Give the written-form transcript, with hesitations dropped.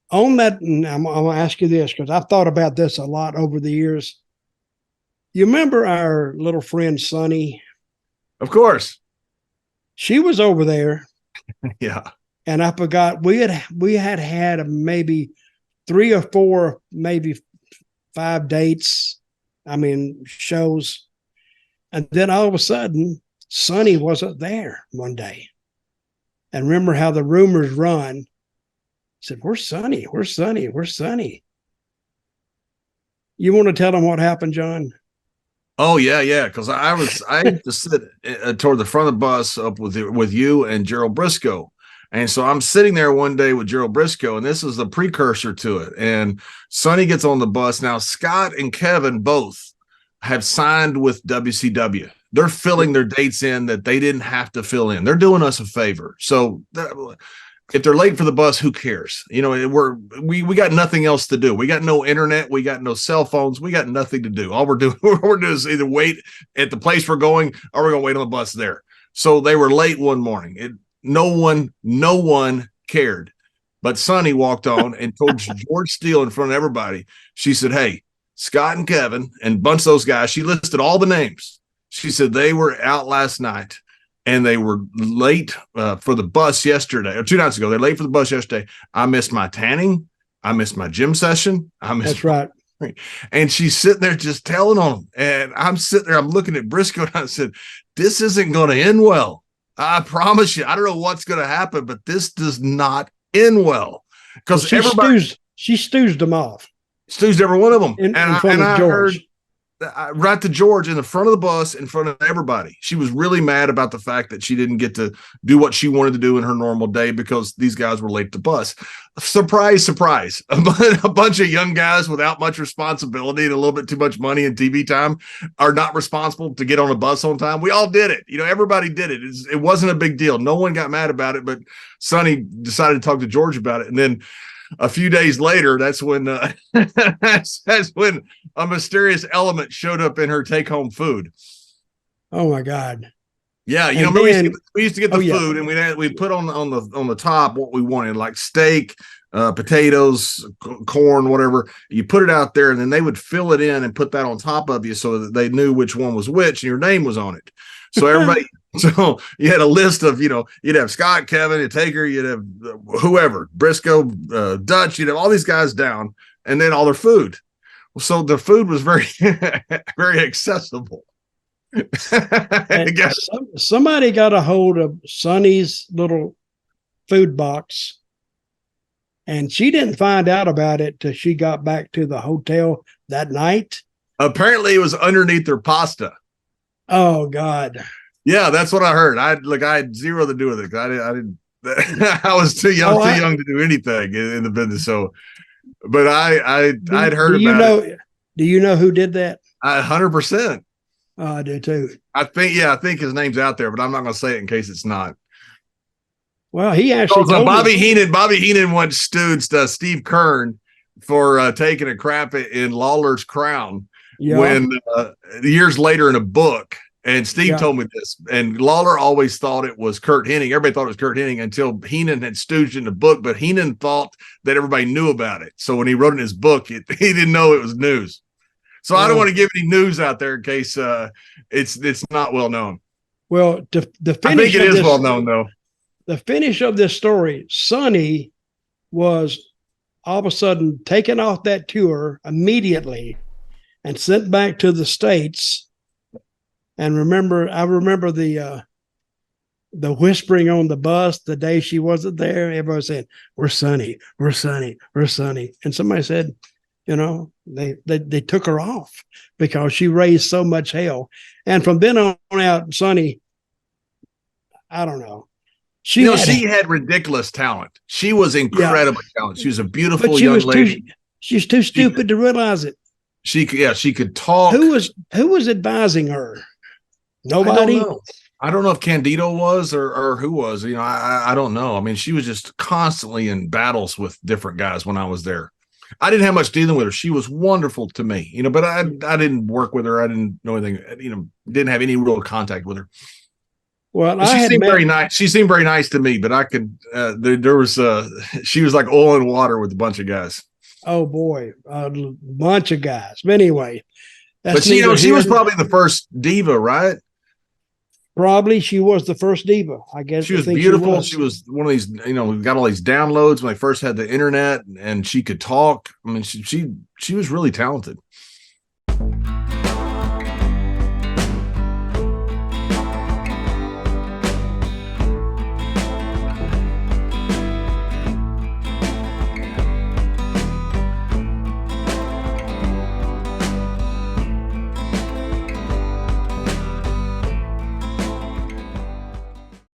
On that, and I'm going to ask you this because I've thought about this a lot over the years. You remember our little friend Sonny? Of course. She was over there, Yeah. and I forgot we had maybe 3 or 4, maybe 5 dates. I mean shows, and then all of a sudden, Sonny wasn't there one day. And remember how the rumors run? Said, "Where's Sonny? Where's Sonny? Where's Sonny?" You want to tell them what happened, John? Oh yeah, yeah. Because I used to sit toward the front of the bus up with you and Gerald Briscoe, and so I'm sitting there one day with Gerald Briscoe, and this is the precursor to it. And Sonny gets on the bus now. Scott and Kevin both have signed with WCW. They're filling their dates in that they didn't have to fill in. They're doing us a favor. So if they're late for the bus, who cares? You know, we got nothing else to do. We got no internet. We got no cell phones. We got nothing to do. All we're doing is either wait at the place we're going, or we're going to wait on the bus there. So they were late one morning. No one cared. But Sonny walked on and told George Steele in front of everybody. She said, "Hey, Scott and Kevin and a bunch of those guys." She listed all the names. She said they were out last night. And they were late for the bus yesterday, or 2 nights ago. They're late for the bus yesterday. I missed my tanning. I missed my gym session. That's right. And she's sitting there just telling on them. And I'm sitting there, I'm looking at Briscoe, and I said, "This isn't going to end well. I promise you. I don't know what's going to happen, but this does not end well." Because she stews them off. Stews every one of them. In front of George. Right to George in the front of the bus, in front of everybody. She was really mad about the fact that she didn't get to do what she wanted to do in her normal day because these guys were late to bus. Surprise, surprise. A bunch of young guys without much responsibility and a little bit too much money and TV time are not responsible to get on a bus on time. We all did it. You know, everybody did it. It wasn't a big deal. No one got mad about it, but Sonny decided to talk to George about it. And then a few days later, that's when that's when a mysterious element showed up in her take-home food. Oh my God! Yeah, you know, we used to get the food, and we put on the top what we wanted, like steak, potatoes, corn, whatever. You put it out there, and then they would fill it in and put that on top of you so that they knew which one was which, and your name was on it. So everybody. So you had a list of, you know, you'd have Scott, Kevin, you'd Taker, you'd have whoever, Briscoe, Dutch, you'd have all these guys down, and then all their food. So the food was very, very accessible. Somebody got a hold of Sonny's little food box, and she didn't find out about it till she got back to the hotel that night. Apparently it was underneath their pasta. Oh God. Yeah, that's what I heard. I had zero to do with it. I didn't. I was too young to do anything in the business. So, but I'd heard about it. Do you know who did that? 100%. I do too. I think his name's out there, but I'm not going to say it in case it's not. Well, he actually told Bobby Heenan once stewed Steve Kern for taking a crap in Lawler's crown when years later in a book. And Steve told me this, and Lawler always thought it was Curt Hennig. Everybody thought it was Curt Hennig until Heenan had stooged in the book, but Heenan thought that everybody knew about it. So when he wrote in his book, he didn't know it was news. So I don't want to give any news out there in case it's not well known. Well, the finish I think it is well known, though. The finish of this story, Sonny was all of a sudden taken off that tour immediately and sent back to the States. And I remember the whispering on the bus the day she wasn't there. Everybody was saying, "We're Sonny, we're Sonny, we're Sonny." And somebody said, you know, they took her off because she raised so much hell. And from then on out, Sonny, I don't know. She had ridiculous talent. She was incredibly talented. She was a beautiful young lady. She's too stupid to realize it. She could talk. Who was advising her? Nobody. I don't know if Candido was or who was. You know, I don't know. I mean, she was just constantly in battles with different guys when I was there. I didn't have much dealing with her. She was wonderful to me, you know, but I didn't work with her. I didn't know anything. You know, didn't have any real contact with her. Well, But I she had seemed met. very nice. She seemed very nice to me, but I could there was she was like oil and water with a bunch of guys. Oh boy, a bunch of guys. But anyway, But that's she, neither she here. was probably the first diva, right? Probably she was the first diva. I guess She I was think beautiful. She was one of these, we got all these downloads when they first had the internet, and she could talk. I mean, she was really talented.